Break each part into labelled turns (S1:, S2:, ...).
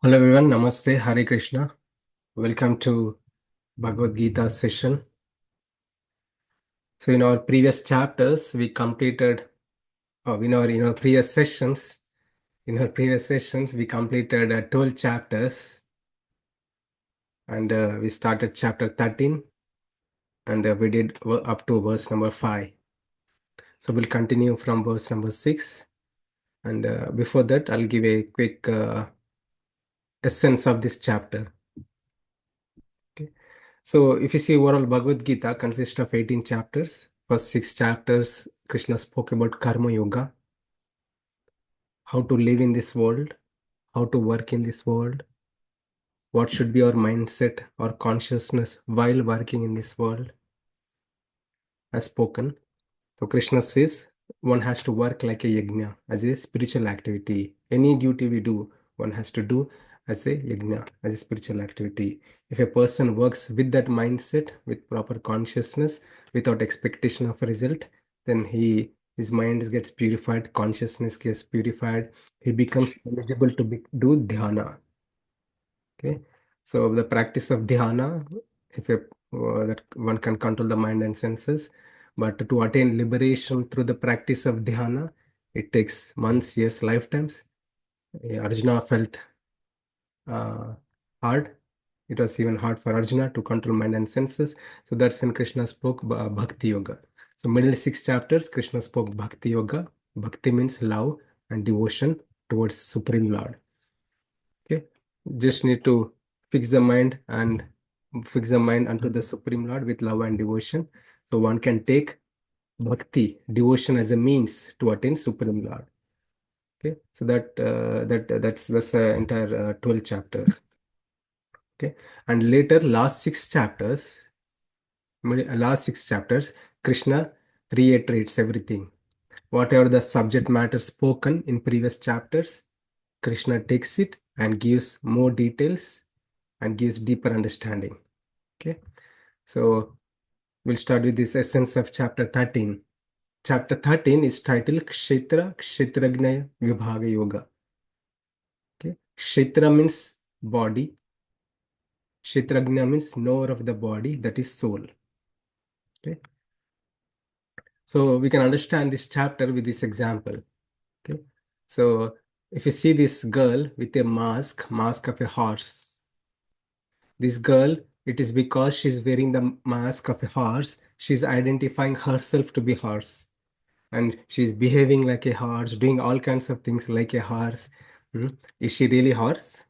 S1: Hello everyone, Namaste, Hare Krishna. Welcome to Bhagavad Gita session. So in our previous chapters, we completed, in our previous sessions, we completed 12 chapters, and we started chapter 13, and we did up to verse number 5. So we'll continue from verse number 6, and before that, I'll give a quick essence of this chapter. Okay. So if you see overall Bhagavad Gita consists of 18 chapters. First 6 chapters, Krishna spoke about Karma Yoga, how to live in this world, how to work in this world, what should be our mindset or consciousness while working in this world, as spoken. So Krishna says one has to work like a yajna, as a spiritual activity. Any duty we do, one has to do as a yajna, as a spiritual activity. If a person works with that mindset, with proper consciousness, without expectation of a result, then his mind gets purified, consciousness gets purified, he becomes eligible to do dhyana. Okay, so the practice of dhyana, if a, that one can control the mind and senses, but to attain liberation through the practice of dhyana, it takes months, years, lifetimes. Arjuna felt uh, hard. It was even hard for Arjuna to control mind and senses. So that's when Krishna spoke Bhakti Yoga. So middle 6 chapters, Krishna spoke Bhakti Yoga. Bhakti means love and devotion towards Supreme Lord. Okay, just need to fix the mind and fix the mind unto the Supreme Lord with love and devotion. So one can take bhakti, devotion, as a means to attain Supreme Lord. Okay, so that's the entire 12 chapters. Okay, and later last six chapters, Krishna reiterates everything. Whatever the subject matter spoken in previous chapters, Krishna takes it and gives more details and gives deeper understanding. Okay, so we'll start with this essence of chapter 13. Chapter 13 is titled Kshetra Kshetragna Vibhaga Yoga. Okay, Kshetra means body, Kshetragna means knower of the body, that is soul. Okay, so we can understand this chapter with this example. Okay, so if you see this girl with a mask of a horse, this girl, it is because she's wearing the mask of a horse, she's identifying herself to be horse. And she's behaving like a horse, doing all kinds of things like a horse. Is she really horse?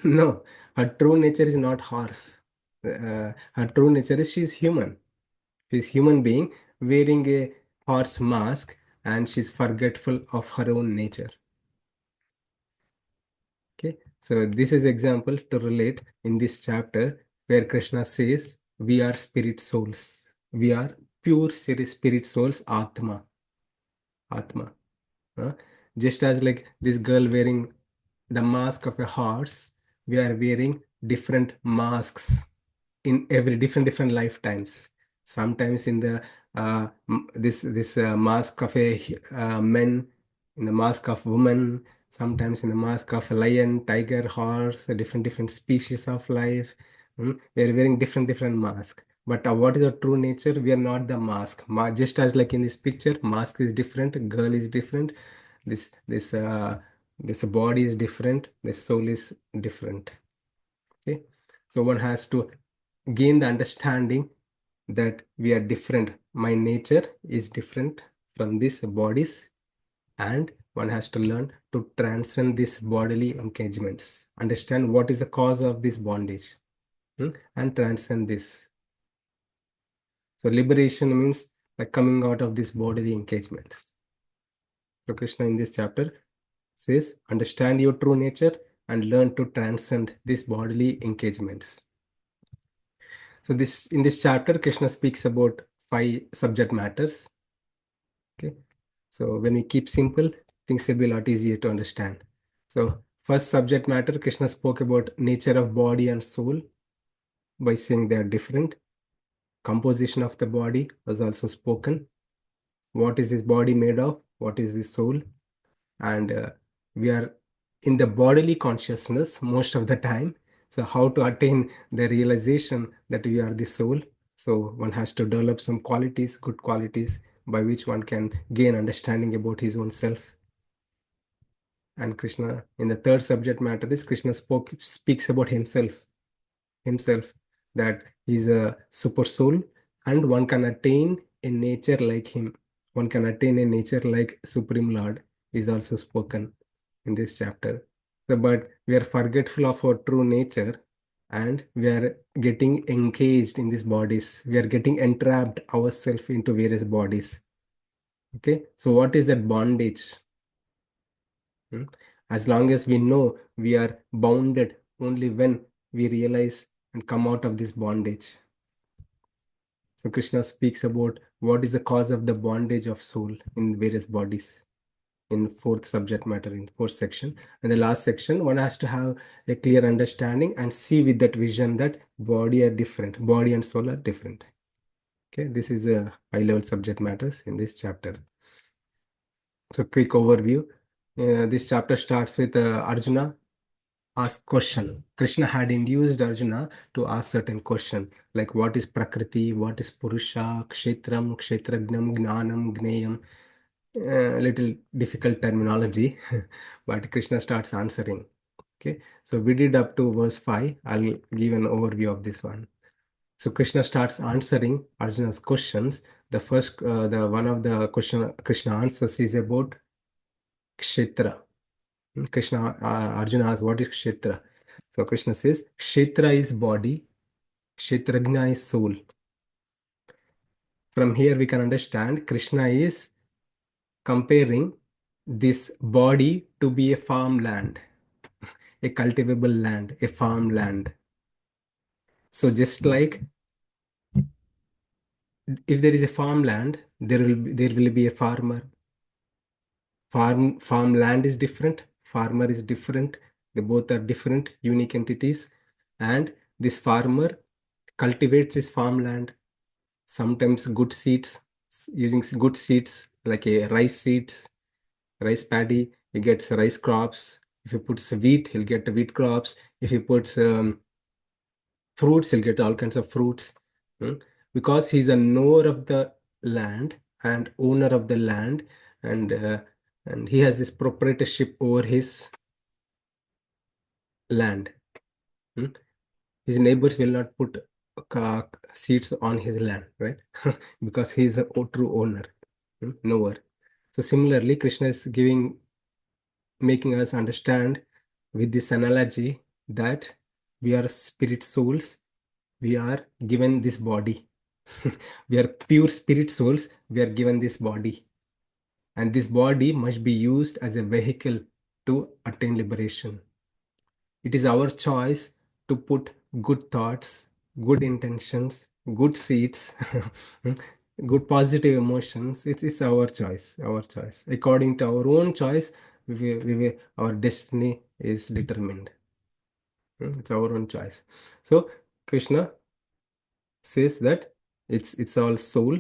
S1: No, her true nature is not horse. Her true nature is she's human. She's human being wearing a horse mask, and she's forgetful of her own nature. Okay, so this is example to relate in this chapter where Krishna says we are spirit souls. We are pure spirit souls, Atma. Atma. Huh? Just as like this girl wearing the mask of a horse, we are wearing different masks in every different lifetimes. Sometimes in the this mask of a men, in the mask of woman, sometimes in the mask of a lion, tiger, horse, different species of life. We are wearing different masks. But what is our true nature? We are not the mask. Just as like in this picture, mask is different, girl is different. This body is different. This soul is different. Okay, so one has to gain the understanding that we are different. My nature is different from these bodies, and one has to learn to transcend these bodily engagements, understand what is the cause of this bondage, and transcend this. So liberation means like coming out of these bodily engagements. So Krishna in this chapter says, understand your true nature and learn to transcend these bodily engagements. So this in this chapter, Krishna speaks about 5 subject matters. Okay. So when we keep simple, things will be a lot easier to understand. So first subject matter, Krishna spoke about nature of body and soul by saying they are different. Composition of the body was also spoken. What is this body made of? What is this soul? And we are in the bodily consciousness most of the time. So how to attain the realization that we are the soul? So one has to develop some qualities, good qualities, by which one can gain understanding about his own self. And Krishna, in the third subject matter, is Krishna speaks about himself, that he's a super soul, and one can attain a nature like him. One can attain a nature like Supreme Lord is also spoken in this chapter. So, but we are forgetful of our true nature, and we are getting engaged in these bodies. We are getting entrapped ourselves into various bodies. Okay, so what is that bondage? Hmm? As long as we know we are bounded only when we realize and come out of this bondage. So Krishna speaks about what is the cause of the bondage of soul in various bodies in fourth subject matter, in fourth section. And the last section, one has to have a clear understanding and see with that vision that body are different, body and soul are different. Okay, this is a high level subject matters in this chapter. So quick overview. This chapter starts with Arjuna ask question. Krishna had induced Arjuna to ask certain question like what is Prakriti, what is Purusha, Kshetram, Kshetragnam, Gnanam, Gneyam. Little difficult terminology, but Krishna starts answering. Okay, so we did up to verse 5. I'll give an overview of this one. So Krishna starts answering Arjuna's questions. The first, the one of the question Krishna answers is about Kshetra. Krishna, Arjuna asks, what is Kshetra? So Krishna says, Kshetra is body, Kshetragna is soul. From here we can understand Krishna is comparing this body to be a farmland, a cultivable land, a farmland. So just like if there is a farmland, there will be a farmer. Farmland is different, farmer is different. They both are different, unique entities, and this farmer cultivates his farmland. Sometimes good seeds, using good seeds like a rice seeds, rice paddy, he gets rice crops. If he puts wheat, he'll get wheat crops. If he puts fruits, he'll get all kinds of fruits. Hmm? Because he's a knower of the land and owner of the land, and uh, and he has this proprietorship over his land. Hmm? His neighbors will not put seeds on his land, right? Because he's a true owner, knower. So similarly, Krishna is making us understand with this analogy that we are spirit souls. We are given this body. We are pure spirit souls. We are given this body. And this body must be used as a vehicle to attain liberation. It is our choice to put good thoughts, good intentions, good seeds, good positive emotions. It's our choice, our choice. According to our own choice, our destiny is determined. It's our own choice. So Krishna says that it's all soul.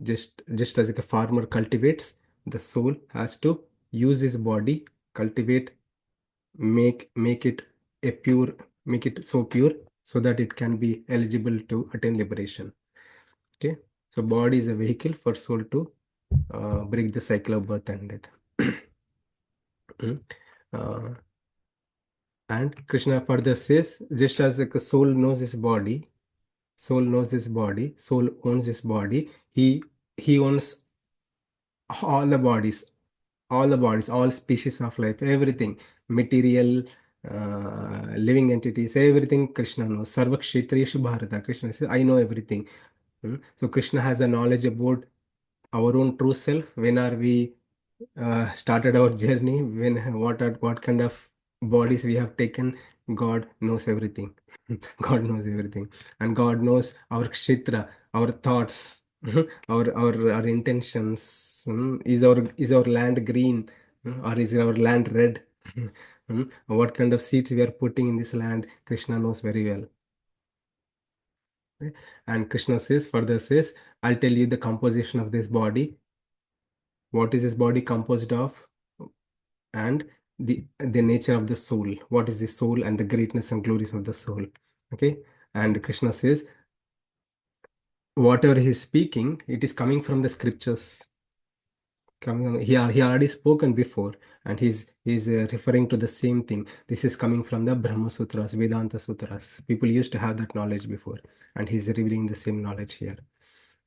S1: Just as like a farmer cultivates, the soul has to use his body, cultivate, make it a pure, make it so pure so that it can be eligible to attain liberation. Okay, so body is a vehicle for soul to break the cycle of birth and death. Mm. uh, and Krishna further says, just as like a soul knows his body, soul knows his body, soul owns his body, he owns all the bodies, all species of life, everything, material, living entities, everything Krishna knows. Sarva Kshetriyeshu Bharata. Krishna says, I know everything. So Krishna has a knowledge about our own true self. When are we started our journey? What kind of bodies we have taken? God knows everything. God knows everything, and God knows our kshetra, our thoughts, our intentions. Is our land green, or is our land red? What kind of seeds we are putting in this land? Krishna knows very well. Okay? And Krishna further says, I'll tell you the composition of this body. What is this body composed of? And the nature of the soul. What is the soul and the greatness and glories of the soul? Okay, and Krishna says whatever he is speaking, it is coming from the scriptures. He already spoken before, and he's referring to the same thing. This is coming from the Brahma Sutras, Vedanta Sutras. People used to have that knowledge before, and he's revealing the same knowledge here.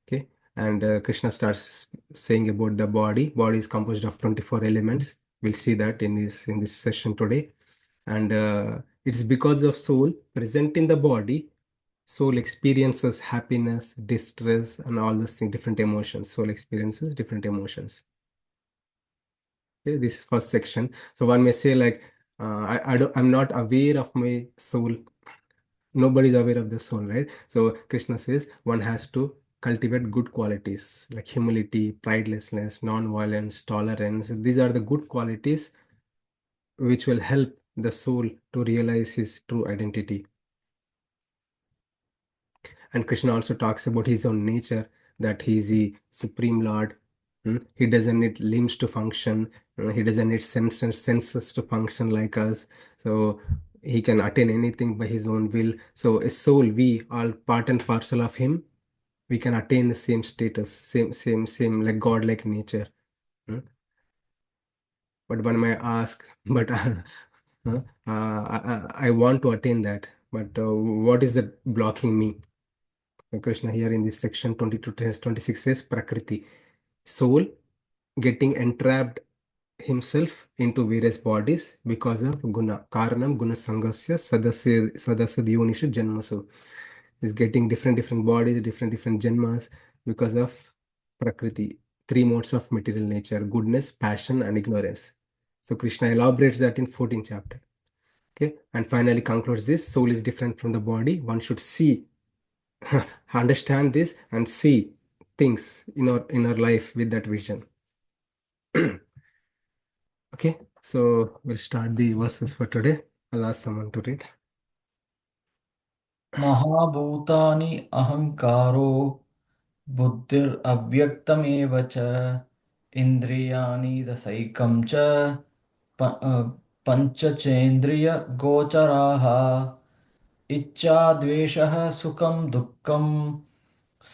S1: Okay, and Krishna starts saying about the body. Body is composed of 24 elements. We'll see that in this session today, and it's because of soul present in the body. Soul experiences happiness, distress, and all those things, different emotions. Soul experiences different emotions. Okay, this is first section. So one may say like, I'm not aware of my soul. Nobody is aware of the soul, right? So Krishna says one has to cultivate good qualities like humility, pridelessness, non-violence, tolerance. These are the good qualities which will help the soul to realize his true identity. And Krishna also talks about his own nature, that he is the supreme Lord. He doesn't need limbs to function. He doesn't need senses to function like us. So he can attain anything by his own will. So a soul, we all part and parcel of him. We can attain the same status, same like God-like nature. Hmm. But one may ask, but I want to attain that. But what is that blocking me? Krishna here in this section 22 to 26 says Prakriti, soul getting entrapped himself into various bodies because of guna. Karanam guna sangasya sadasya dyonisha janmasu. Is getting different bodies, different janmas because of Prakriti. Three modes of material nature: goodness, passion, and ignorance. So Krishna elaborates that in 14th chapter. Okay, and finally concludes this: soul is different from the body. One should see understand this and see things in our life with that vision. Okay, so we'll start the verses for today. I'll ask someone to read.
S2: महाभूतानि अहङ्कारो बुद्धिरव्यक्तमेव च इन्द्रियाणि दशैकं च पञ्चचेन्द्रियगोचराः इच्छा द्वेषः सुखं दुःखं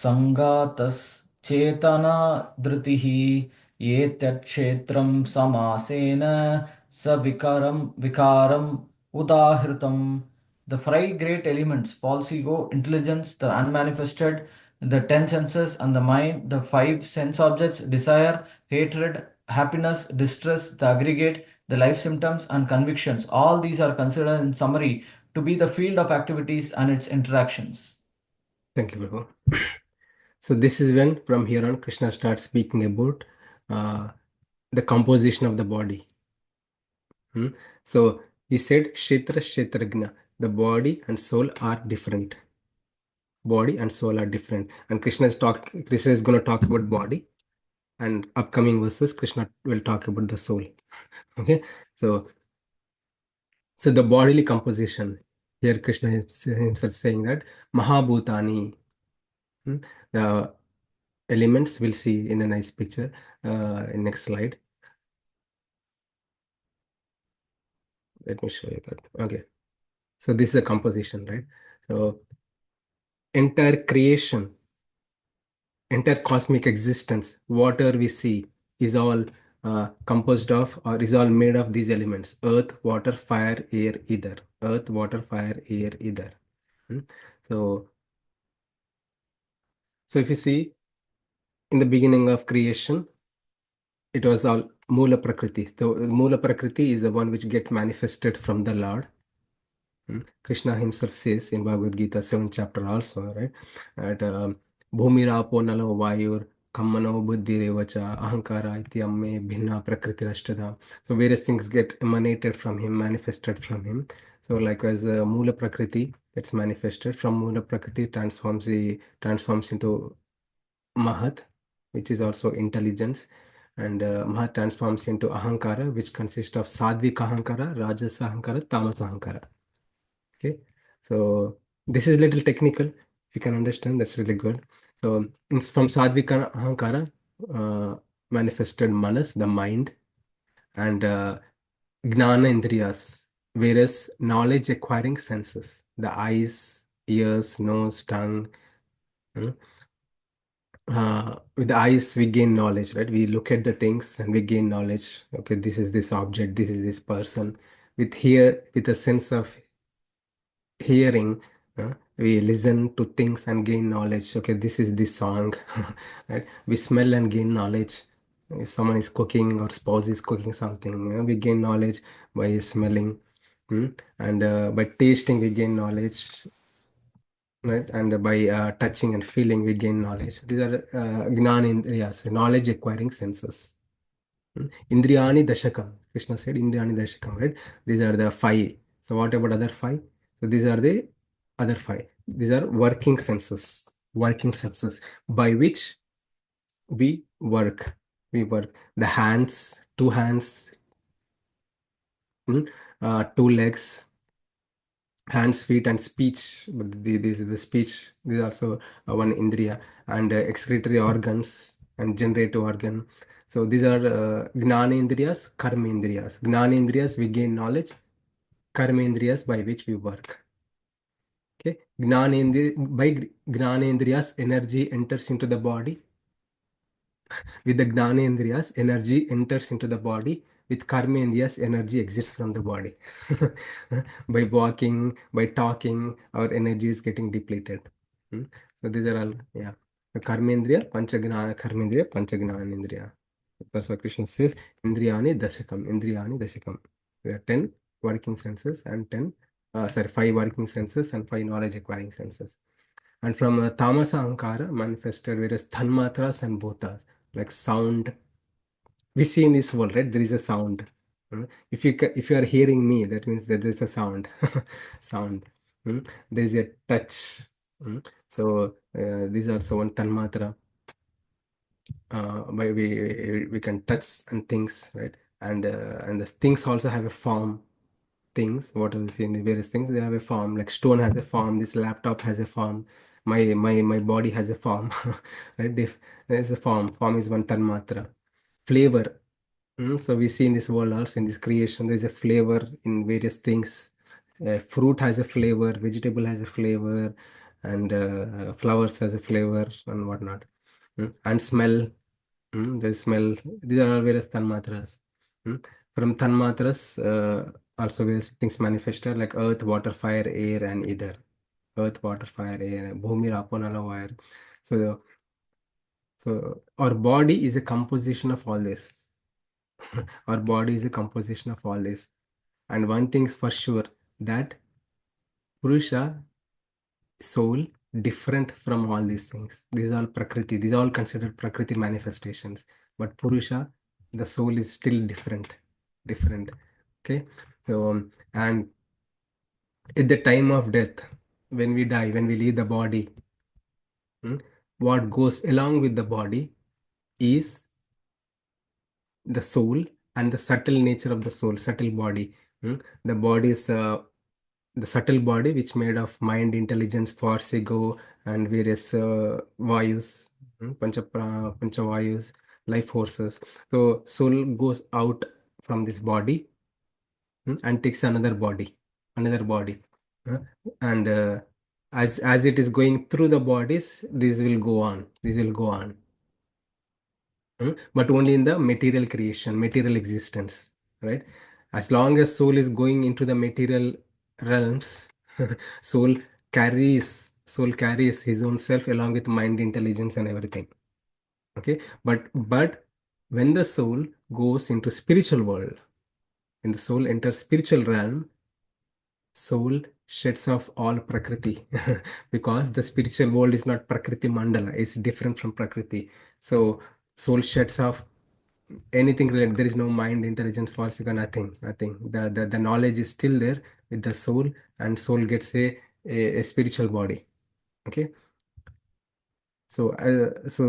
S2: सङ्गातश्चेतना धृतिः एतत्क्षेत्रं समासेन विकारम् उदाहृतम्. The five great elements: false ego, intelligence, the unmanifested, the ten senses, and the mind, the five sense objects: desire, hatred, happiness, distress, the aggregate, the life symptoms, and convictions. All these are considered in summary to be the field of activities and its interactions.
S1: Thank you, Prabhu. So this is when from here on Krishna starts speaking about uh, the composition of the body. So he said Kshetragna, the body and soul are different. Body and soul are different. And Krishna is going to talk about body, and upcoming verses Krishna will talk about the soul. Okay, so the bodily composition, here Krishna is himself saying that Mahabhutani, the elements we'll see in a nice picture in next slide. Let me show you that. Okay, so this is a composition, right? So entire creation, entire cosmic existence, whatever we see is all composed of, or is all made of these elements: earth, water, fire, air, ether. Earth, water, fire, air, ether. Hmm? So if you see in the beginning of creation, it was all Mula Prakriti. The Mula Prakriti is the one which get manifested from the Lord. Krishna himself says in Bhagavad Gita 7th chapter also, right? At Bhumirapo nalo vayur kammano buddhirevacha ahankara ityamme bhinna prakriti rashtada. So various things get emanated from him, manifested from him. So likewise, Mula Prakriti gets manifested from Mula Prakriti, transforms into Mahat, which is also intelligence, and Mahat transforms into Ahankara, which consists of Sadvik Ahankara, Rajas Ahankara, Tamas Ahankara. Okay, so this is little technical. If you can understand, that's really good. So from Sadvika Ahankara, manifested Manas, the mind, and Gnana Indriyas, whereas knowledge acquiring senses, the eyes, ears, nose, tongue. mm, with the eyes, we gain knowledge, right? We look at the things and we gain knowledge. Okay, this is this object, this is this person. With a sense of hearing, we listen to things and gain knowledge. Okay, this is this song, right? We smell and gain knowledge. If someone is cooking or spouse is cooking something, we gain knowledge by smelling. And by tasting, we gain knowledge, right? And by touching and feeling, we gain knowledge. These are gnana indriyas, knowledge acquiring senses. Indriyani Dashakam. Krishna said Indriyani Dashakam, right? These are the five. So what about other five? So these are the other five. These are working senses by which we work. We work. The hands, two hands, two legs, hands, feet, and speech. But this is the speech. These are also one indriya, and excretory organs and generative organ. So these are gnanendriyas, karmendriyas. Gnanendriyas, we gain knowledge. Karmendriyas, by which we work. Okay, by gnanendriyas, energy enters into the body. With the gnanendriyas, energy enters into the body. With karmendriyas, energy exits from the body. By walking, by talking, our energy is getting depleted. Hmm. So these are all, yeah. The karmendriya, karmendriya, panchagnanendriya. That's what Krishna says. Indriyani dashakam. There are 10 working senses and 5 working senses and 5 knowledge acquiring senses. And from tamasa ahankara manifested various tanmatras and bhutas, like sound. We see in this world, right? There is a sound. If you are hearing me, that means that there is a sound. Sound. There is a touch. So these are so one tanmatra. By we can touch and things, right? And the things also have a form. Things, what we see in the various things, they have a form. Like stone has a form, this laptop has a form, my body has a form. Right? If there's a form is one tanmatra. Flavor. So we see in this world also, in this creation, there's a flavor in various things. Fruit has a flavor, vegetable has a flavor, and flowers has a flavor and whatnot. And smell. The smell. These are all various tanmatras. Mm. From tanmatras, also various things manifested like earth, water, fire, air, and ether. Earth, water, fire, air, bhumi, raponala, wire. So, so our body is a composition of all this. Our body is a composition of all this. And one thing's for sure, that Purusha, soul, different from all these things. These are all Prakriti. These are all considered Prakriti manifestations. But Purusha, the soul is still different. Different. Okay. So, and at the time of death, when we die, when we leave the body, what goes along with the body is the soul and the subtle nature of the soul, subtle body. The body is the subtle body which made of mind, intelligence, force, ego, and various vayus, pancha vayus, life forces. So soul goes out from this body, and takes another body. uh, and as it is going through the bodies, this will go on. This will go on. But only in the material creation, material existence, right? As long as soul is going into the material realms, soul carries his own self along with mind, intelligence, and everything. Okay, but when the soul goes into spiritual world, when the soul enters spiritual realm, soul sheds off all prakriti because the spiritual world is not prakriti mandala, it's different from prakriti. So soul sheds off anything related. There is no mind, intelligence, falsika, nothing. The knowledge is still there with the soul, and soul gets a spiritual body. Okay, so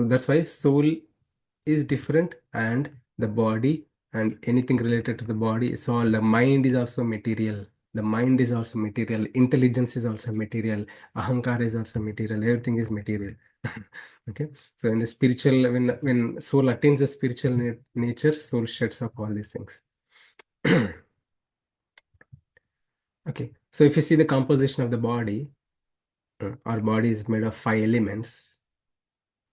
S1: that's why soul is different, and the body and anything related to the body, it's all. The mind is also material. The mind is also material. Intelligence is also material. Ahankara is also material. Everything is material. Okay, so in the spiritual, when soul attains the spiritual nature, soul sheds off all these things. Okay, so if you see the composition of the body, our body is made of 5 elements.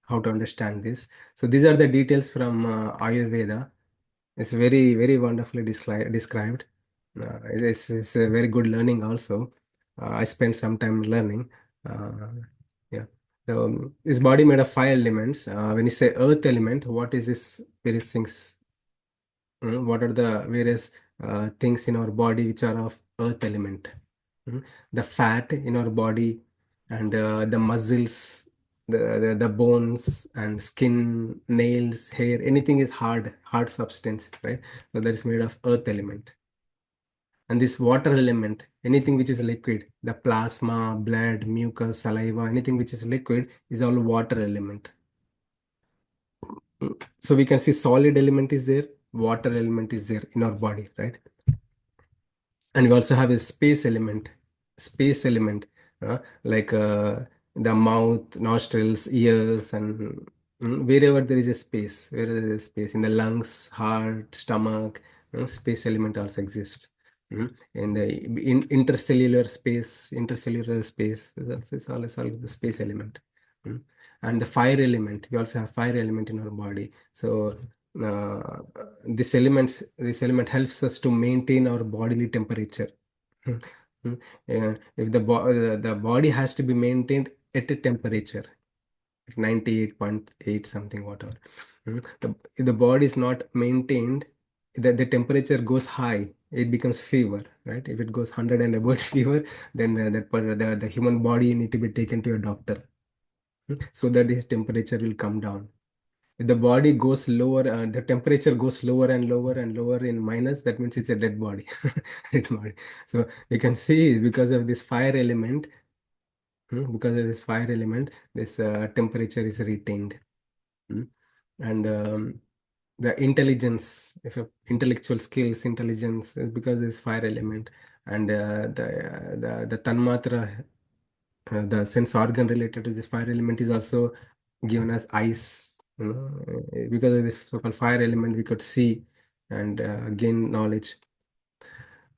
S1: How to understand this? So these are the details from Ayurveda. It's very, very wonderfully described. It's a very good learning also. I spent some time learning. Uh, yeah. So this body made of 5 elements. When you say earth element, what is this various things? What are the various things in our body which are of earth element? The fat in our body and the muscles, the bones and skin, nails, hair, anything is hard substance, right? So that is made of earth element. And this water element, anything which is liquid, the plasma, blood, mucus, saliva, anything which is liquid is all water element. So we can see solid element is there, water element is there in our body, right? And we also have a space element, like the mouth, nostrils, ears, and wherever there is a space, wherever there is space in the lungs, heart, stomach, space element also exists. In the intercellular space is all the space element. Mm. And the fire element, we also have fire element in our body. So uh, this element helps us to maintain our bodily temperature. Hmm. Hmm. If the body has to be maintained at a temperature 98.8 something, whatever. If the body is not maintained, the temperature goes high, it becomes fever, right? If it goes 100 and above fever, then the human body need to be taken to a doctor, so that his temperature will come down. If the body goes lower, the temperature goes lower and lower and lower in minus, that means it's a dead body. Dead body. So you can see because of this fire element, this temperature is retained. Hmm. And the intelligence, if a intellectual skills, intelligence is because this fire element. And the tanmatra, the sense organ related to this fire element is also given as eyes. Because of this so-called fire element, we could see and gain knowledge.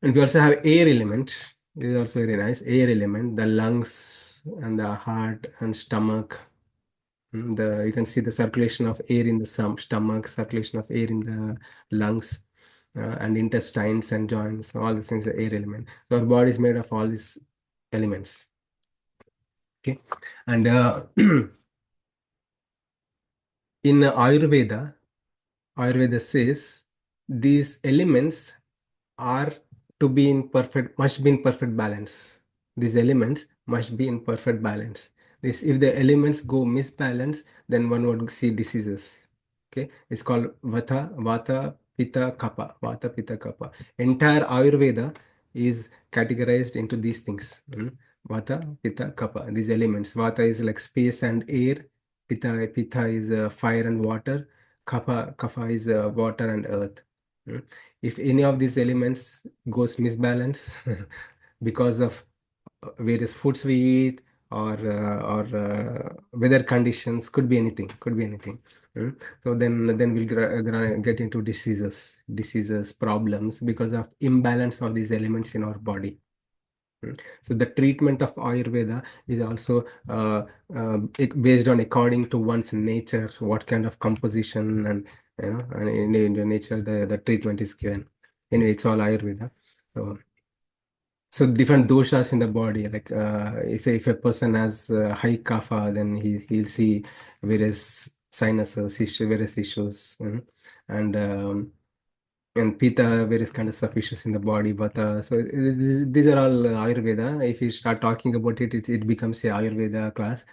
S1: And we also have air element. This is also very nice. Air element, the lungs and the heart and stomach. The you can see the circulation of air in the stomach, circulation of air in the lungs, and intestines and joints. All these things are air element. So our body is made of all these elements. Okay, and in Ayurveda says these elements are to be in perfect, must be in perfect balance. These elements must be in perfect balance. This, if the elements go misbalanced, then one would see diseases. Okay, it's called Vata, Pitta, Kapha. Vata, Pitta, Kapha. Entire Ayurveda is categorized into these things. Vata, Pitta, Kapha. These elements. Vata is like space and air. Pitta is fire and water. Kapha is water and earth. Mm. If any of these elements goes misbalance because of various foods we eat, or weather conditions, could be anything. So then we'll get into diseases, problems because of imbalance of these elements in our body. So the treatment of Ayurveda is also based on according to one's nature, what kind of composition, and and in the nature the treatment is given. Anyway, it's all Ayurveda. So, so different doshas in the body, like if a person has high kapha, then he'll see various sinuses, various issues, and Pitta, various kind of issues in the body. But so these are all Ayurveda. If you start talking about it, it becomes a Ayurveda class.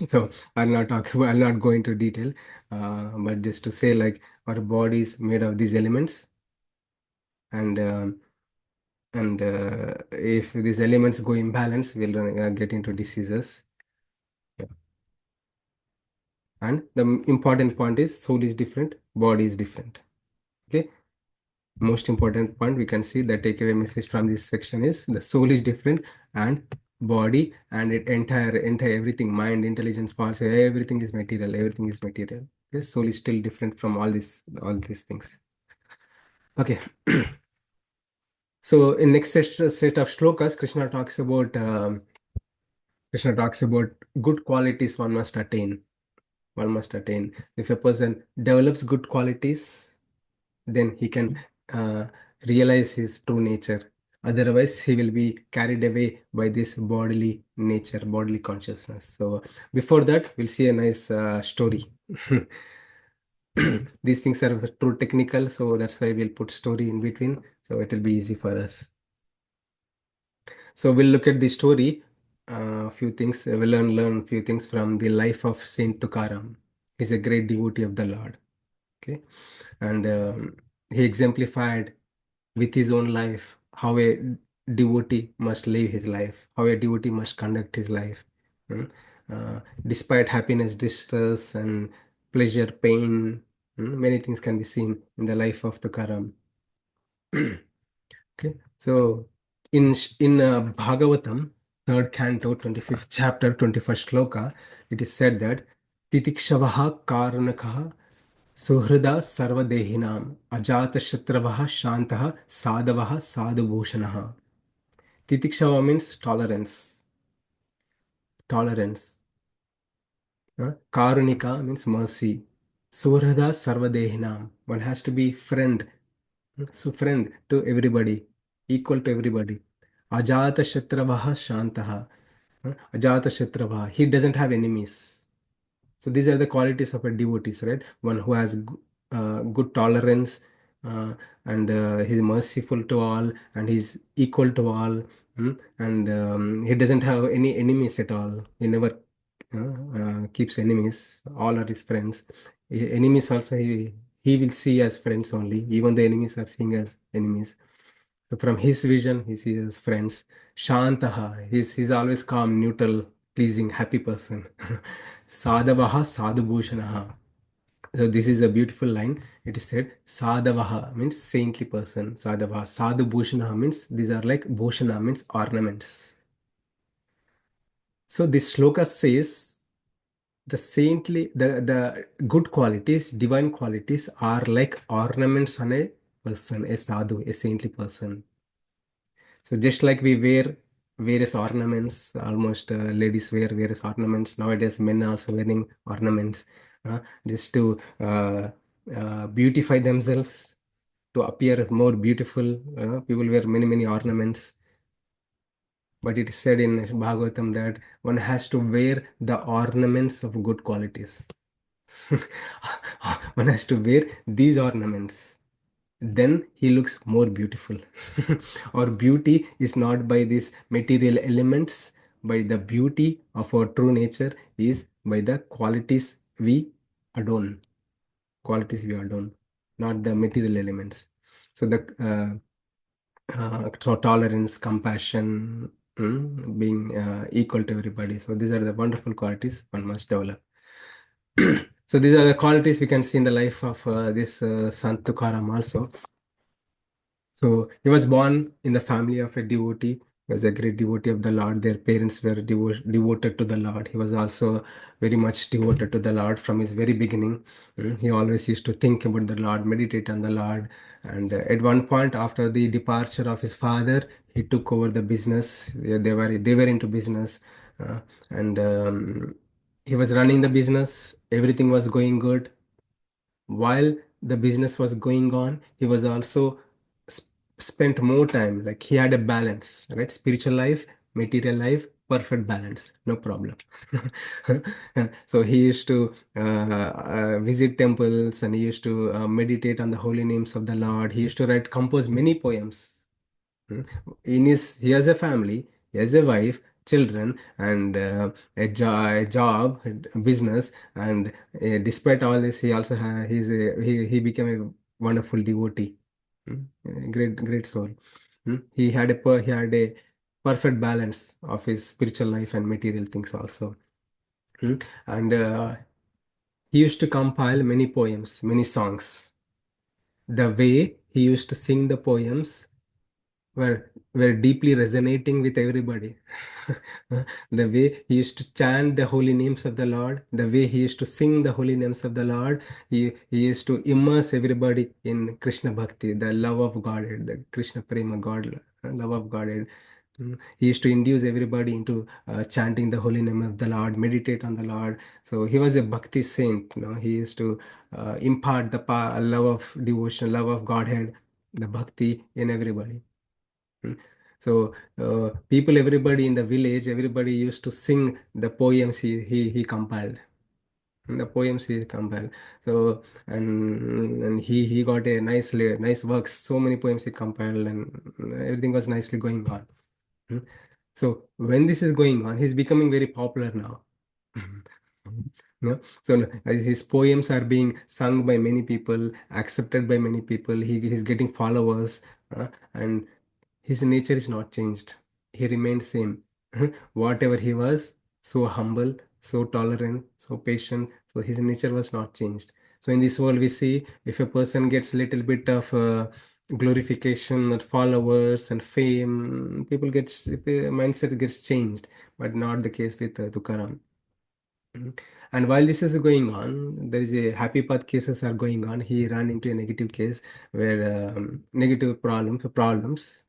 S1: So I'll not go into detail. But just to say, like, our body is made of these elements, and if these elements go imbalance, we'll get into diseases. Yeah. And the important point is soul is different, body is different. Okay. Most important point we can see, the takeaway message from this section is the soul is different, and body and it entire everything, mind, intelligence, parts, everything is material. Okay, soul is still different from all these things. Okay. So in next set of shlokas, Krishna talks about good qualities one must attain. One must attain. If a person develops good qualities, then he can uh, realize his true nature. Otherwise, he will be carried away by this bodily nature, bodily consciousness. So before that, we'll see a nice story. These things are too technical, so that's why we'll put story in between, so it will be easy for us. So we'll look at the story, a few things. We'll learn a few things from the life of Saint Tukaram. He's a great devotee of the Lord. Okay, and he exemplified with his own life how a devotee must live his life, how a devotee must conduct his life. Mm. Despite happiness, distress, and pleasure, pain, many things can be seen in the life of Tukaram. Okay, so in Bhagavatam, third canto, 25th chapter, 21st shloka, it is said that Titikshavah Karanakaha Suhrida Sarvadehinam Ajatashatravah Shantaha Sadavaha Sadhubhushanaha. Titikshava means tolerance. Tolerance. Karunika means mercy. Suhrida Sarvadehinam. One has to be friend. So friend to everybody, equal to everybody. Ajata Shatravaha Shantaha. Ajata Shatravaha. He doesn't have enemies. So these are the qualities of a devotee, right? One who has good tolerance, uh, and he's merciful to all, and he's equal to all, and he doesn't have any enemies at all. He never keeps enemies. All are his friends. Enemies also he will see as friends only. Even the enemies are seeing as enemies. So from his vision, he sees as friends. Shantaha, he's always calm, neutral, pleasing, happy person. Sadavaha sadhubhushanaha. So this is a beautiful line. It is said Sadavaha means saintly person. Sadavaha. Sadhubhushanaha means these are like bhushana means ornaments. So this sloka says the good qualities, divine qualities are like ornaments on a person, a sadhu, a saintly person. So just like we wear various ornaments, almost ladies wear various ornaments. Nowadays, men are also wearing ornaments just to beautify themselves, to appear more beautiful. People wear many ornaments. But it is said in Bhagavatam that one has to wear the ornaments of good qualities. One has to wear these ornaments, then he looks more beautiful. Our beauty is not by these material elements, by the beauty of our true nature is by the qualities we adorn. Qualities we adorn, not the material elements. So the tolerance, compassion, being equal to everybody. So these are the wonderful qualities one must develop. So these are the qualities we can see in the life of this Sant Tukaram also. So he was born in the family of a devotee. He was a great devotee of the Lord. Their parents were devoted to the Lord. He was also very much devoted to the Lord from his very beginning. He always used to think about the Lord, meditate on the Lord. And at one point, after the departure of his father, he took over the business. They were into business, and he was running the business. Everything was going good. While the business was going on, he was also sp- spent more time, like he had a balance, right? Spiritual life, material life, perfect balance, no problem. So he used to visit temples, and he used to meditate on the holy names of the Lord. He used to compose many poems. Hmm. He has a family, he has a wife, children, and a job, a business, and despite all this, he also he became a wonderful devotee. A great soul. He had a perfect balance of his spiritual life and material things also. Hmm. And he used to compile many poems, many songs. The way he used to sing the poems were deeply resonating with everybody. The way he used to chant the holy names of the Lord, the way he used to sing the holy names of the Lord, he used to immerse everybody in Krishna Bhakti, the love of Godhead, the Krishna Prema God, love of Godhead. He used to induce everybody into chanting the holy name of the Lord, meditate on the Lord. So he was a bhakti saint. He used to impart the love of devotion, love of Godhead, the bhakti in everybody. Mm. So people, everybody in the village, everybody used to sing the poems he compiled. The poems he compiled. So and he got a nice works. So many poems he compiled, and everything was nicely going on. Mm. So when this is going on, he's becoming very popular now. No? So his poems are being sung by many people, accepted by many people. He's getting followers, and his nature is not changed. He remained same. Whatever he was, so humble, so tolerant, so patient. So his nature was not changed. So in this world, we see if a person gets little bit of glorification or followers and fame, people gets mindset gets changed, but not the case with Tukaram. Mhm. And while this is going on, there is a happy path cases are going on. He ran into a negative case where negative problems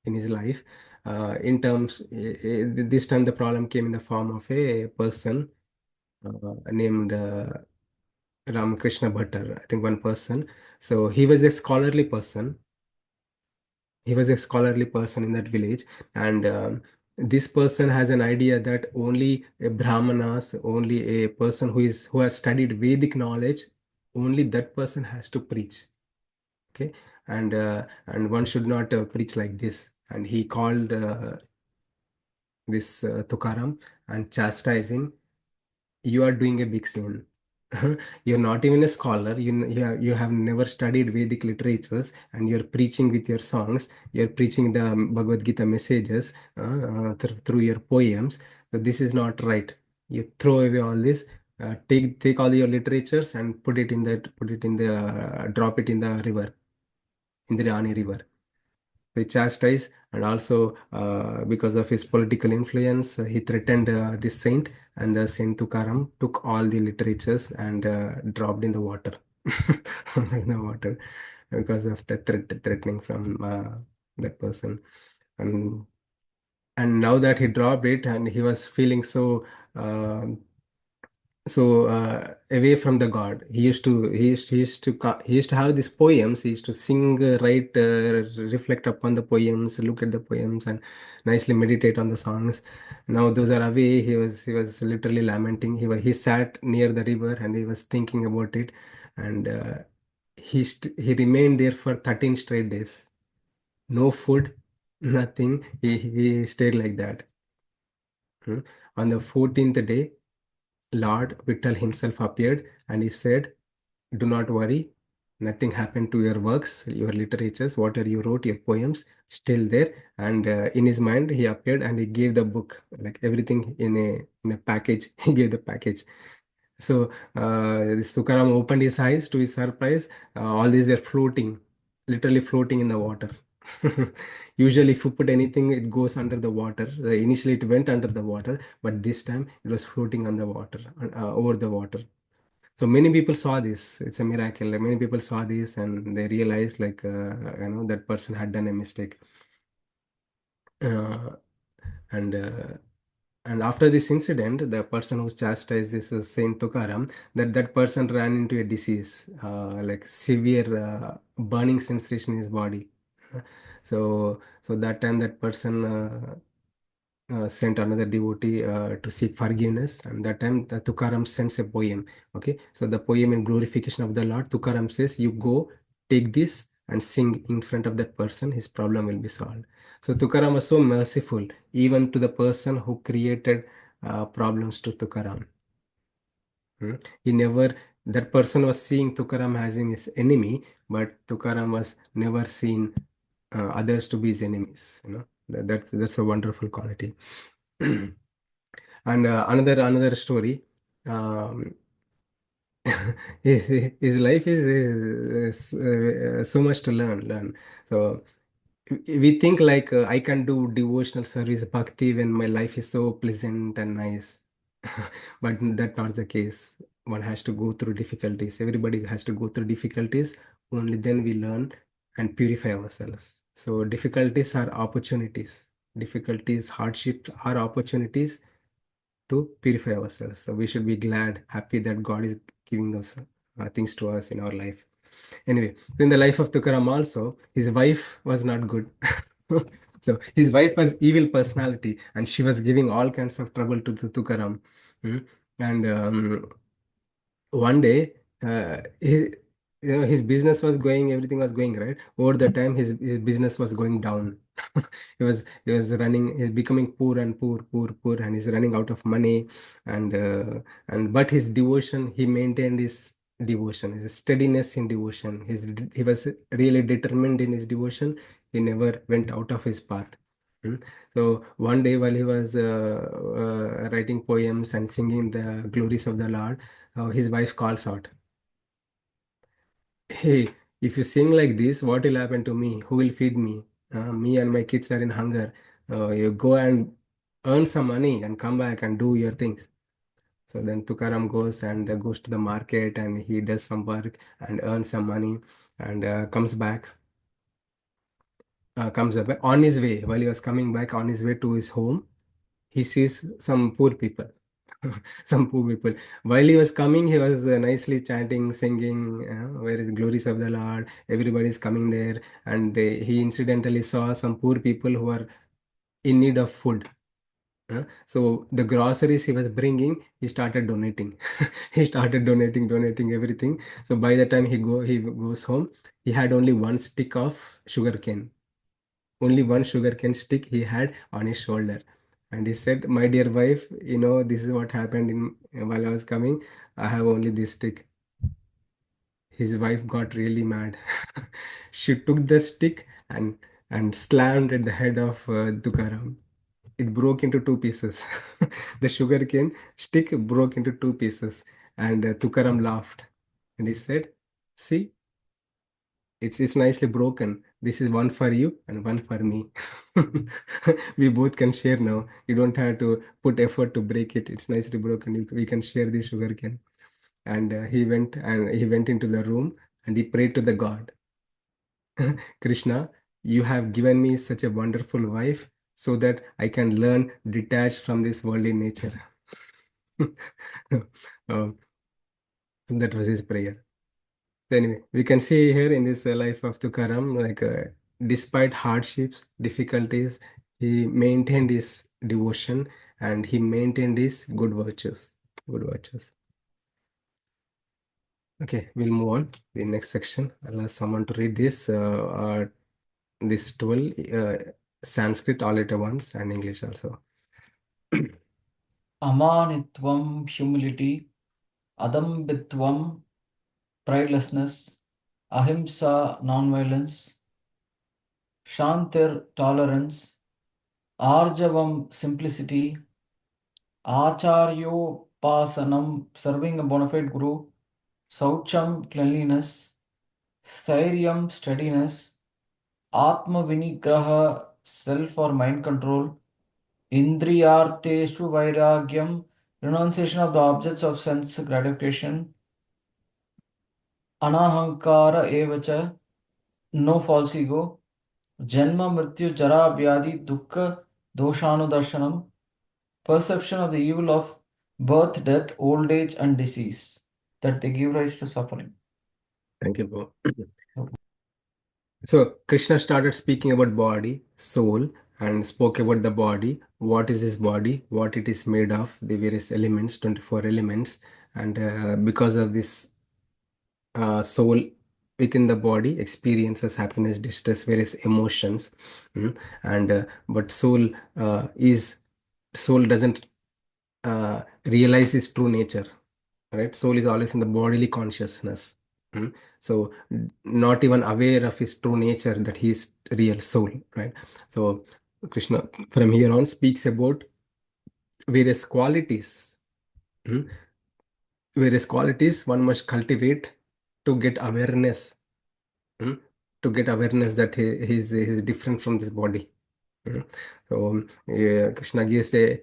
S1: in his life. In terms, this time the problem came in the form of a person named Ramakrishna Bhattar. I think one person. So he was a scholarly person. He was a scholarly person in that village, and this person has an idea that only a brahmanas, only a person who has studied Vedic knowledge, only that person has to preach. Okay, and one should not preach like this. And he called this Tukaram and chastised him. You are doing a big sin. You're not even a scholar. You have never studied Vedic literatures, and you're preaching with your songs. You're preaching the Bhagavad Gita messages through your poems. So this is not right. You throw away all this. Take all your literatures and put it in the drop it in the river, in the Rani river. They chastised, and also because of his political influence, he threatened this saint, and the Saint Tukaram took all the literatures and dropped in the water, in the water, because of the threatening from that person. And now that he dropped it, and he was feeling um away from the god, he used to have these poems. He used to sing, write, reflect upon the poems, look at the poems, and nicely meditate on the songs. Now those are away. He was literally lamenting. He sat near the river and he was thinking about it, and he remained there for 13 straight days. No food, nothing. He stayed like that. Hmm. On the 14th day, Lord Vittal himself appeared and he said, "Do not worry, nothing happened to your works, your literatures, whatever you wrote, your poems, still there." And in his mind, he appeared and he gave the book, like everything in a package. He gave the package. So this Tukaram opened his eyes to his surprise. All these were floating, literally floating in the water. Usually, if you put anything, it goes under the water. Initially, it went under the water, but this time it was floating on the water, over the water. So many people saw this. It's a miracle. Like, many people saw this and they realized, like, that person had done a mistake. Uh, and after this incident, the person who chastised this is Saint Tukaram, that person ran into a disease, like severe burning sensation in his body. So that time that person sent another devotee to seek forgiveness, and that time the Tukaram sends a poem. Okay, so the poem in glorification of the Lord, Tukaram says, "You go, take this and sing in front of that person, his problem will be solved." So Tukaram was so merciful, even to the person who created problems to Tukaram. He never, that person was seeing Tukaram as his enemy, but Tukaram was never seen others to be his enemies. That's a wonderful quality. And another story. Um, his life is so much to learn. So we think like I can do devotional service bhakti when my life is so pleasant and nice. But that's not the case. One has to go through difficulties. Everybody has to go through difficulties. Only then we learn and purify ourselves. So difficulties are opportunities. Difficulties, hardships are opportunities to purify ourselves. So we should be glad, happy that God is giving us things to us in our life. Anyway, so in the life of Tukaram also, his wife was not good. So his wife was evil personality, and she was giving all kinds of trouble to the Tukaram. Mm. And one day, his business was going, everything was going right. Over the time, his business was going down. He was running, he's becoming poor and poor, and he's running out of money. And but his devotion, he maintained his devotion, his steadiness in devotion. He was really determined in his devotion. He never went out of his path. Mm. So one day, while he was writing poems and singing the glories of the Lord, his wife calls out, "Hey, if you sing like this, what will happen to me? Who will feed me? Me and my kids are in hunger. You go and earn some money and come back and do your things." So then Tukaram goes and goes to the market and he does some work and earns some money and comes back on his way. While he was coming back on his way to his home, he sees some poor people. Some poor people. While he was coming, he was nicely chanting, singing, where is glories of the Lord. Everybody is coming there, and he incidentally saw some poor people who are in need of food. So the groceries he was bringing, he started donating. He started donating everything. So by the time he goes home, he had only one stick of sugarcane, only one sugarcane stick he had on his shoulder. And he said, "My dear wife, this is what happened while I was coming. I have only this stick." His wife got really mad. She took the stick and slammed at the head of Tukaram. It broke into two pieces. The sugarcane stick broke into two pieces, and Tukaram laughed. And he said, "See, it's nicely broken. This is one for you and one for me. We both can share now. You don't have to put effort to break it. It's nicely broken. We can share the sugar cane." And he went into the room and he prayed to the God. "Krishna, you have given me such a wonderful wife so that I can learn detached from this worldly nature." Um, so that was his prayer. So anyway, we can see here in this life of Tukaram, like despite hardships, difficulties, he maintained his devotion and he maintained his good virtues. Good virtues. Okay, we'll move on to the next section. I'll ask someone to read this 12 Sanskrit all at once and English also.
S2: Amanitvam, humility, adambitvam, pridelessness, ahimsa, nonviolence, shantir, tolerance, arjavam, simplicity, acharyopasanam, serving a bona fide guru, saucham, cleanliness, stairyam, steadiness, atma vinigraha, self or mind control, indriyarteshu vairagyam, renunciation of the objects of sense gratification, anahankara evacha, no false ego, janma mrityu jara vyadi dukkha doshanudarshanam, perception of the evil of birth, death, old age, and disease, that they give rise to suffering.
S1: Thank you, Bo. So Krishna started speaking about body, soul, and spoke about the body. What is his body? What it is made of? The various elements, 24 elements. And because of this soul within the body experiences happiness, distress, various emotions. And but soul doesn't realize its true nature, right? Soul is always in the bodily consciousness. So not even aware of his true nature, that he is real soul, right? So Krishna from here on speaks about various qualities. mm, Various qualities one must cultivate to get awareness. to get awareness that he's different from this body. Mm. So Krishna gives a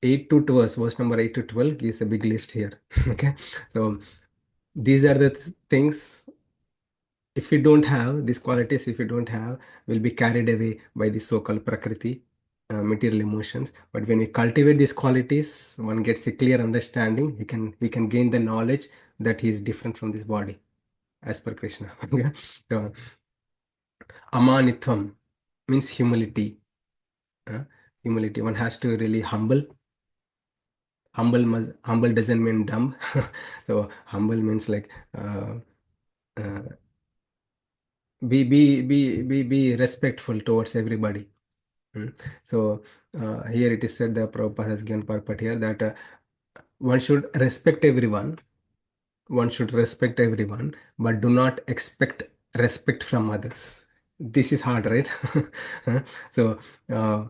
S1: 8 to 12, verse number 8 to 12 gives a big list here. Okay, so these are the things. If we don't have these qualities, if we don't have, we'll be carried away by the so-called prakriti, material emotions. But when we cultivate these qualities, one gets a clear understanding. We can gain the knowledge that he is different from this body, as per Krishna. Okay? So, amanitvam means humility. uh, Humility. One has to really humble. Humble doesn't mean dumb. So humble means like uh, be respectful towards everybody. Mm. So here it is said, the Prabhupada has given purport here, that one should respect everyone. One should respect everyone, but do not expect respect from others. This is hard, right? So uh,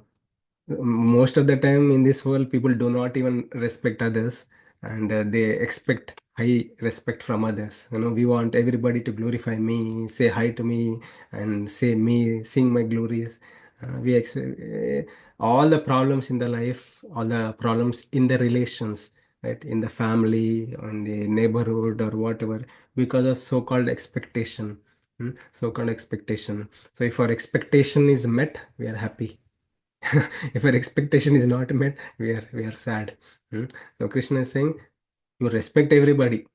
S1: most of the time in this world, people do not even respect others, and they expect high respect from others. We want everybody to glorify me, say hi to me, and say me, sing my glories. All the problems in the life, all the problems in the relations, right, in the family, in the neighborhood, or whatever, because of so-called expectation. So-called expectation. So if our expectation is met, we are happy. If our expectation is not met, we are sad. Hmm. So Krishna is saying, you respect everybody,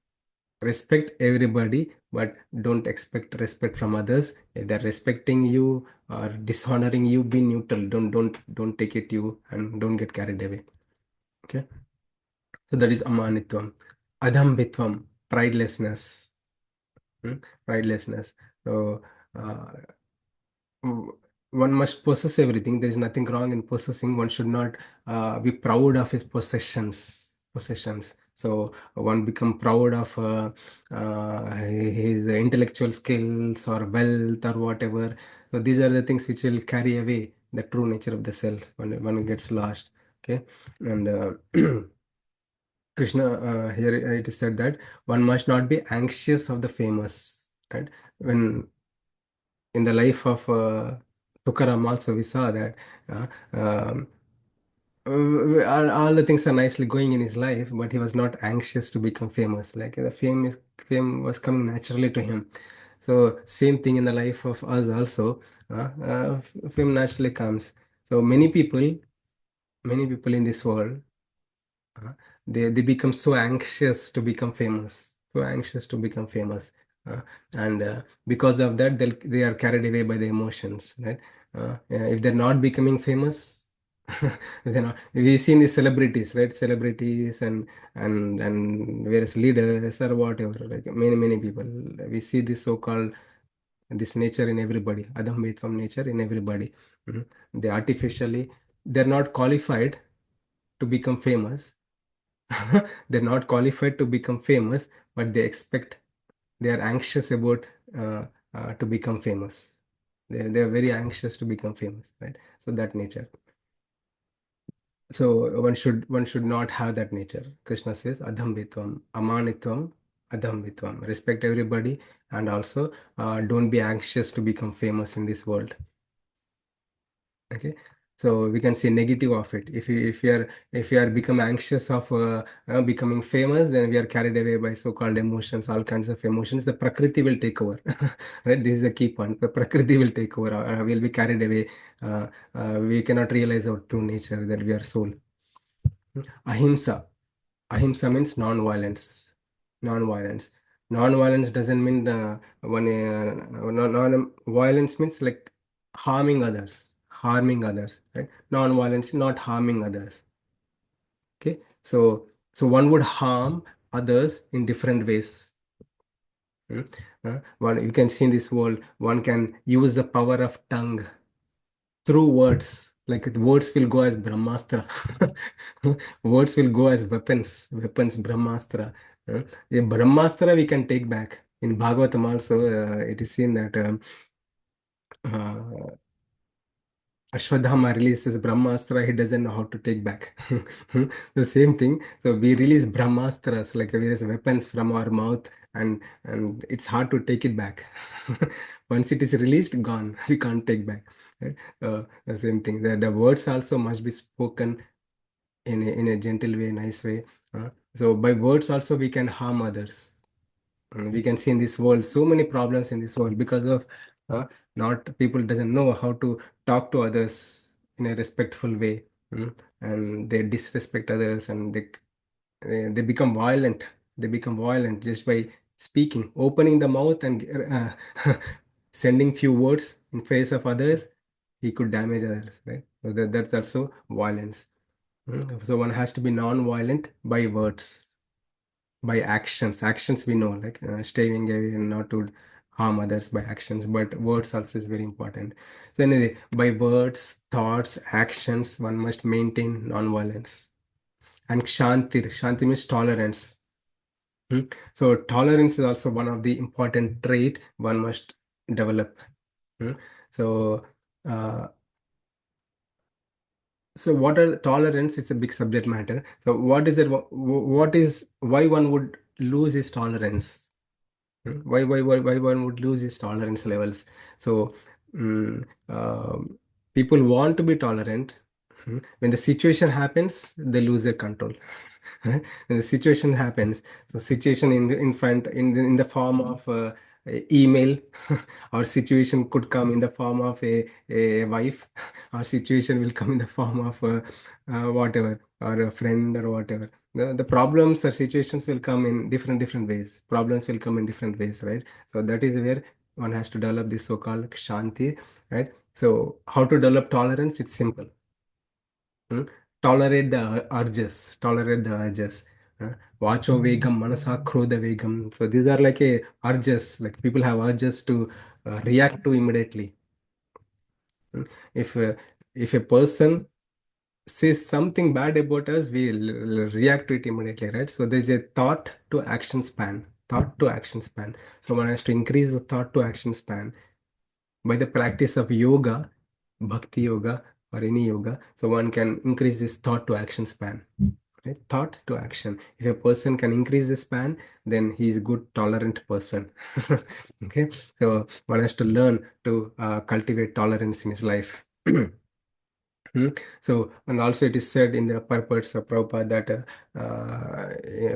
S1: but don't expect respect from others. If they're respecting you or dishonoring you, be neutral. Don't take it you, and don't get carried away. Okay. So that is amanitvam. Adhambitvam, pridelessness. Hmm. Pridelessness. So uh, w- one must possess everything. There is nothing wrong in possessing. One should not be proud of his possessions. So one become proud of his intellectual skills or wealth or whatever. So these are the things which will carry away the true nature of the self when one gets lost. Okay, and Krishna, here it is said that one must not be anxious of the famous. Right, when in the life of Tukaram also we saw that uh, um, all the things are nicely going in his life, but he was not anxious to become famous. Like the fame was coming naturally to him. So same thing in the life of us also. Fame naturally comes. So many people in this world, uh, they become so anxious to become famous, so anxious to become famous, and because of that they are carried away by the emotions, right? If they're not becoming famous, they're not. We've seen these celebrities, right? Celebrities and various leaders or whatever, like many people. We see this so-called this nature in everybody, Adam Mitvam nature in everybody. Mhm. They artificially, they're not qualified to become famous. They're not qualified to become famous, but they are anxious about uh, to become famous. They're very anxious to become famous, right? So that nature. So one should not have that nature. Krishna says, adhambitvam, amanitvam, adhambitvam. Respect everybody, and also don't be anxious to become famous in this world. Okay, so we can say negative of it. If you are become anxious of becoming famous, then we are carried away by so-called emotions, all kinds of emotions. The prakriti will take over. Right, this is the key point. The prakriti will take over. We'll be carried away. We cannot realize our true nature, that we are soul. Ahimsa. Ahimsa means non-violence. Non-violence. Non-violence doesn't mean non-violence means like harming others. Harming others, right? Non-violence, not harming others. Okay. So one would harm others in different ways. Hmm. One you can see in this world, one can use the power of tongue through words. Like the words will go as Brahmastra. Words will go as weapons, Brahmastra. A Brahmastra we can take back. In Bhagavatam also, it is seen that uh, Ashwadhama releases Brahmastra, he doesn't know how to take back. The same thing. So we release Brahmastras, like various weapons from our mouth, and it's hard to take it back. Once it is released, gone. We can't take back. Right? The same thing. The words also must be spoken in a gentle way, nice way. So by words also we can harm others. And we can see in this world so many problems in this world because of uh, not people doesn't know how to talk to others in a respectful way. And they disrespect others, and they become violent. They become violent just by speaking, opening the mouth, and sending few words in face of others. He could damage others, right? So that's also violence. So one has to be non-violent by words, by actions. Actions we know, like staying away and not to harm others by actions, but words also is very important. So anyway, by words, thoughts, actions, one must maintain non-violence. And shanti means tolerance. Hmm. So tolerance is also one of the important trait one must develop. Hmm. So uh, so what are tolerance? It's a big subject matter. So what is it? What is why one would lose his tolerance? Why one would lose his tolerance levels? So mm, people want to be tolerant. When the situation happens, they lose their control. Right? When the situation happens, so situation in front in the form of email, or situation could come in the form of a wife, or situation will come in the form of whatever, or a friend or whatever. The problems or situations will come in different ways. Problems will come in different ways, right? So that is where one has to develop this so-called shanti, right? So how to develop tolerance? It's simple. Hmm? Tolerate the urges. Tolerate the urges. Vacho vegam, manasa krodha vegam. So these are like a urges. Like people have urges to react to immediately. Hmm? If if a person says something bad about us, we react to it immediately, right? So there's a thought to action span. Thought to action span. So one has to increase the thought to action span by the practice of yoga, bhakti yoga, or any yoga. So one can increase this thought to action span. Right? Thought to action. If a person can increase the span, then he is good tolerant person. Okay, so one has to learn to cultivate tolerance in his life. Hmm. So, and also it is said in the purports of Prabhupada that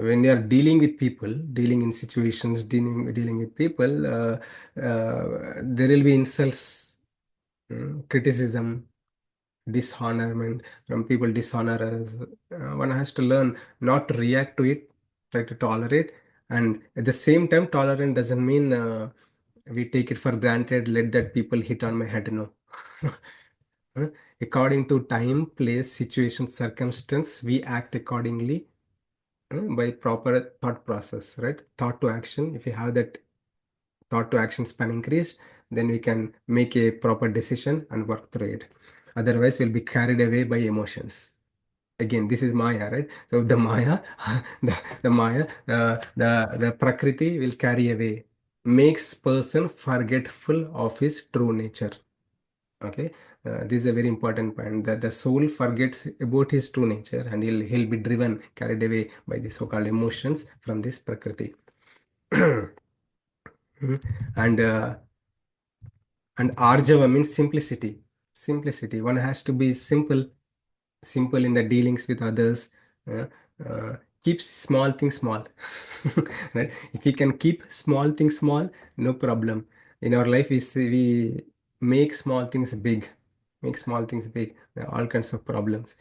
S1: when you are dealing with people, dealing in situations, dealing with people, there will be insults, criticism, dishonorment from people, dishonor us. One has to learn not to react to it, try to tolerate, and at the same time, tolerant doesn't mean we take it for granted. Let that people hit on my head. No. Uh, According to time, place, situation, circumstance, we act accordingly by proper thought process, right? Thought to action. If you have that thought to action span increased, then we can make a proper decision and work through it. Otherwise, we'll be carried away by emotions. Again, this is Maya, right? So the Maya, the Maya, the Prakriti will carry away, makes person forgetful of his true nature. Okay, this is a very important point that the soul forgets about his true nature, and he'll be driven, carried away by the so-called emotions from this Prakriti. and Arjava means simplicity. Simplicity. One has to be simple in the dealings with others. Uh, keep small things small. Right? If we can keep small things small, no problem. In our life, we make small things big. Make small things big. There are all kinds of problems.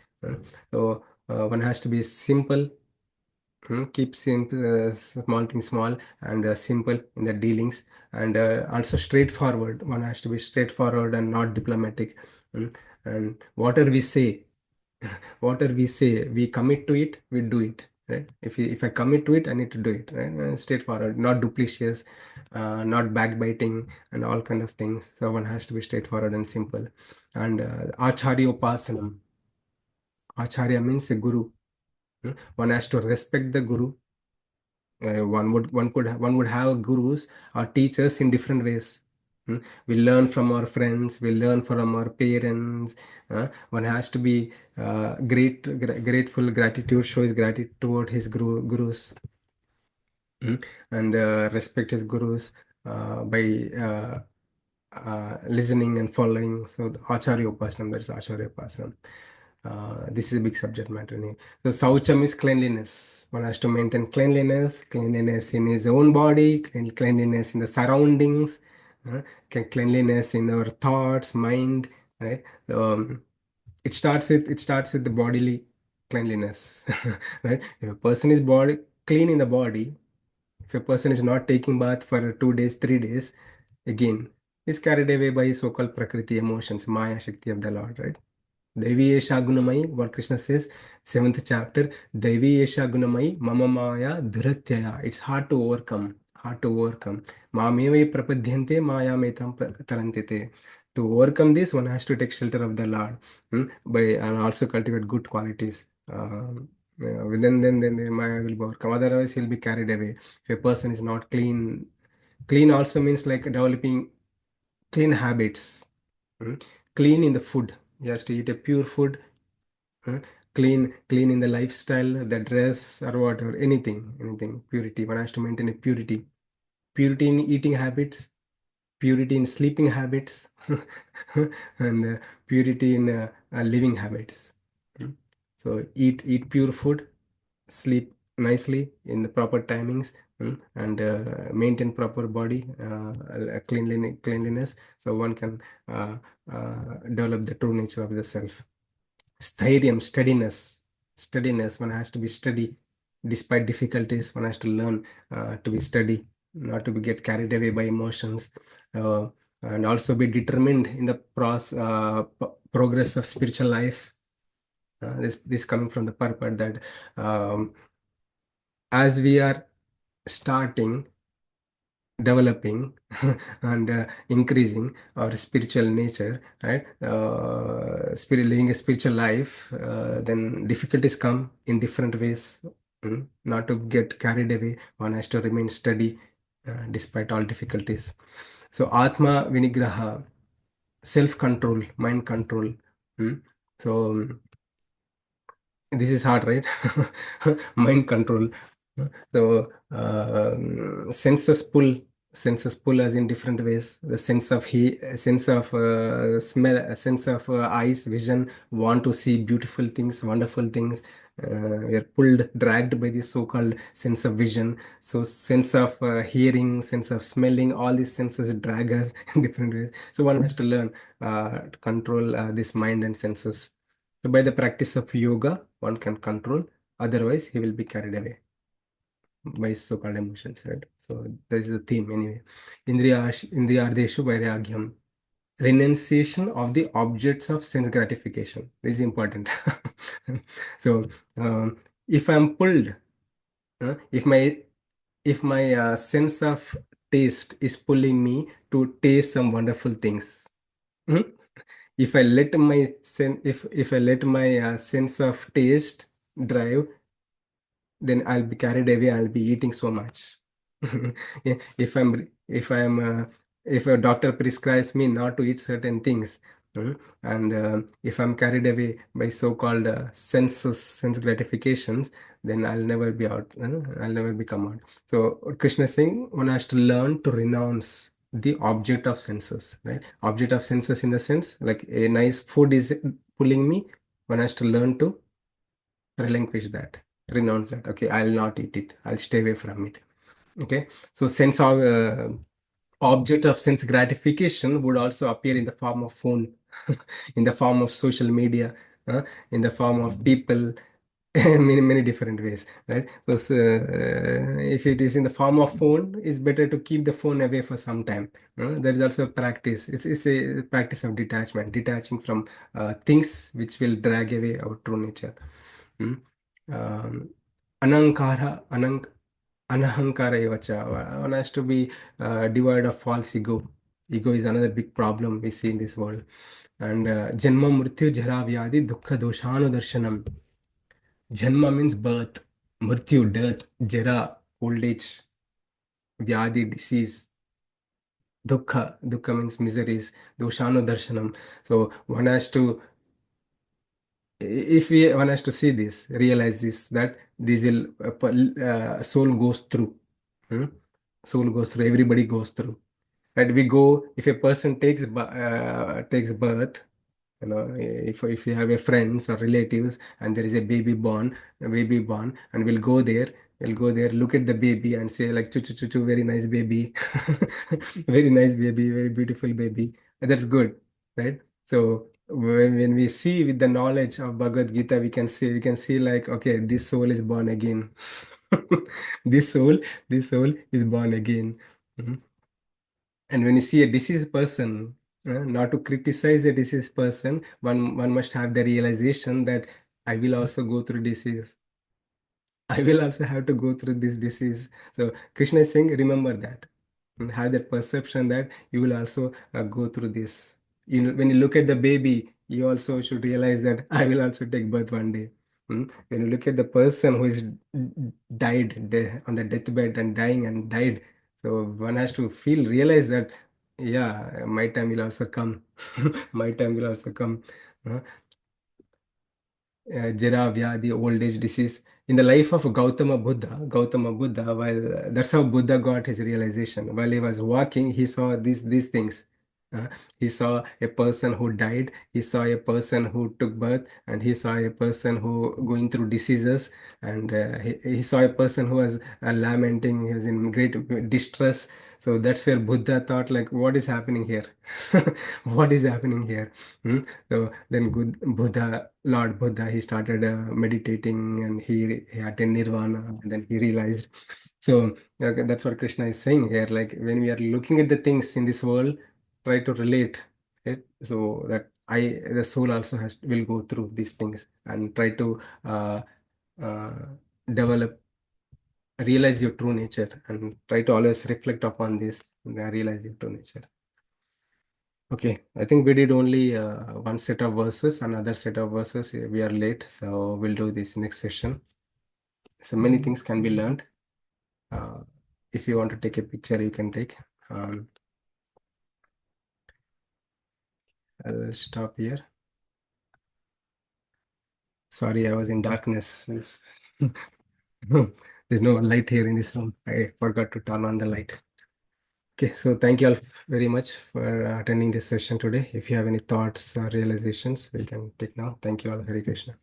S1: So one has to be simple. Keep simple, small things small, and simple in the dealings, and also straightforward. One has to be straightforward and not diplomatic. And whatever we say, we commit to it, we do it. Right? If I commit to it, I need to do it. Right? Straightforward, not duplicitous, not backbiting, and all kind of things. So one has to be straightforward and simple. And Acharya Upasanam. Acharya means a guru. One has to respect the guru. One would have gurus or teachers in different ways. We learn from our friends, we learn from our parents. One has to be grateful, gratitude, shows gratitude toward his gurus. And respect his gurus by listening and following. So the Acharya Upasanam, that's Acharya Upasanam. This is a big subject matter. So Saucham is cleanliness. One has to maintain cleanliness, cleanliness in his own body, cleanliness in the surroundings, uh, cleanliness in our thoughts, mind, right? Um, it starts with the bodily cleanliness, right? If a person is body clean in the body, if a person is not taking bath for 2 days, 3 days, again, is carried away by so-called Prakriti emotions, Maya Shakti of the Lord, right? Devi Esha Gunamai, what Krishna says, 7th chapter, Devi Esha Gunamai, Mama Maya Dhuratyaya. It's hard to overcome, hard to overcome. Mameve Prapadhyante, Maya Metam Tarantite. To overcome this, one has to take shelter of the Lord, by and also cultivate good qualities. Then the Maya will be overcome. Otherwise, he'll be carried away. If a person is not clean, clean also means like developing clean habits. mm, Clean in the food. He has to eat a pure food. uh, clean in the lifestyle, the dress or whatever, anything. Purity. One has to maintain a purity. Purity in eating habits, purity in sleeping habits, and purity in living habits. Mm. So eat pure food, sleep nicely in the proper timings, and maintain proper body cleanliness, so one can develop the true nature of the self. Sthairium, steadiness. One has to be steady despite difficulties. One has to learn to be steady, not to be get carried away by emotions, uh, and also be determined in the progress of spiritual life. This coming from the purpose that um, as we are starting developing and increasing our spiritual nature, right? Living a spiritual life, then difficulties come in different ways. Not to get carried away, one has to remain steady despite all difficulties. So Atma Vinigraha, self control, mind control. mm. So this is hard, right? Mind control. So senses pull us in different ways. The sense of sense of smell, a sense of eyes, vision, want to see beautiful things, wonderful things. We are pulled, dragged by this so-called sense of vision. So sense of hearing, sense of smelling, all these senses drag us in different ways. So one has to learn to control this mind and senses. So by the practice of yoga, one can control. Otherwise, he will be carried away by so-called emotions, right? So this is the theme anyway. Indriyardeshu vairagyam. Renunciation of the objects of sense gratification. This is important. So if I'm pulled, if my sense of taste is pulling me to taste some wonderful things, mhm, if I let my if I let my sense of taste drive, then I'll be carried away. I'll be eating so much. Yeah, if a doctor prescribes me not to eat certain things, and if I'm carried away by so-called sense gratifications, then I'll never be out. I'll never become out. So Krishna is saying one has to learn to renounce the object of senses, right? Object of senses in the sense like a nice food is pulling me. One has to learn to relinquish that, renounce that. Okay, I'll not eat it, I'll stay away from it. Okay, so sense of object of sense gratification would also appear in the form of phone, in the form of social media, uh, in the form of people, many different ways, right? So if it is in the form of phone, it's better to keep the phone away for some time. That is also a practice. It's a practice of detachment, detaching from things which will drag away our true nature. Mm. Um, Anankara, Anahankara Evacha. One has to be devoid of false ego. Ego is another big problem we see in this world. And Janma Mrityu Jara Vyadi Dukkha Doshanu Darshanam. Janma means birth, Mrityu, death, Jara, old age, Vyadi, disease, Dukkha means miseries. Doshano darshanam. So one has to, if we one has to see this, realize this, that this will soul goes through. Hmm? Soul goes through. Everybody goes through. Right? We go, if a person takes birth, if you have a friends or relatives and there is a baby born, and we'll go there, look at the baby and say like, choo choo choo choo, very nice baby, very nice baby, very beautiful baby. That's good, right? So when we see with the knowledge of Bhagavad Gita, we can see like, okay, this soul is born again. this soul this soul is born again. Mhm. And when you see a deceased person, not to criticize a deceased person, one must have the realization that I will also go through disease. I will also have to go through this disease. So Krishna is saying, remember that. And have that perception that you will also go through this. When you look at the baby, you also should realize that I will also take birth one day. When you look at the person who is on the deathbed and dying and died, so one has to realize that, yeah, my time will also come. My time will also come. Uh, Jara, Vyadi, old age disease. In the life of Gautama Buddha, while that's how Buddha got his realization. While he was walking, he saw these things. Uh, he saw a person who died, he saw a person who took birth, and he saw a person who going through diseases, and he saw a person who was lamenting, he was in great distress. So that's where Buddha thought, like, what is happening here? What is happening here? Hmm? So then good Lord Buddha, he started meditating, and he attained nirvana, and then he realized. So okay, that's what Krishna is saying here. Like when we are looking at the things in this world, try to relate, right? So that the soul also will go through these things and try to uh, develop, realize your true nature, and try to always reflect upon this and realize your true nature. Okay, I think we did only one set of verses, another set of verses. We are late, so we'll do this next session. So many things can be learned. Uh, if you want to take a picture, you can take. I'll stop here. Sorry, I was in darkness. There's no light here in this room. I forgot to turn on the light. Okay, so thank you all very much for attending this session today. If you have any thoughts or realizations, we can take now. Thank you all. Hare Krishna.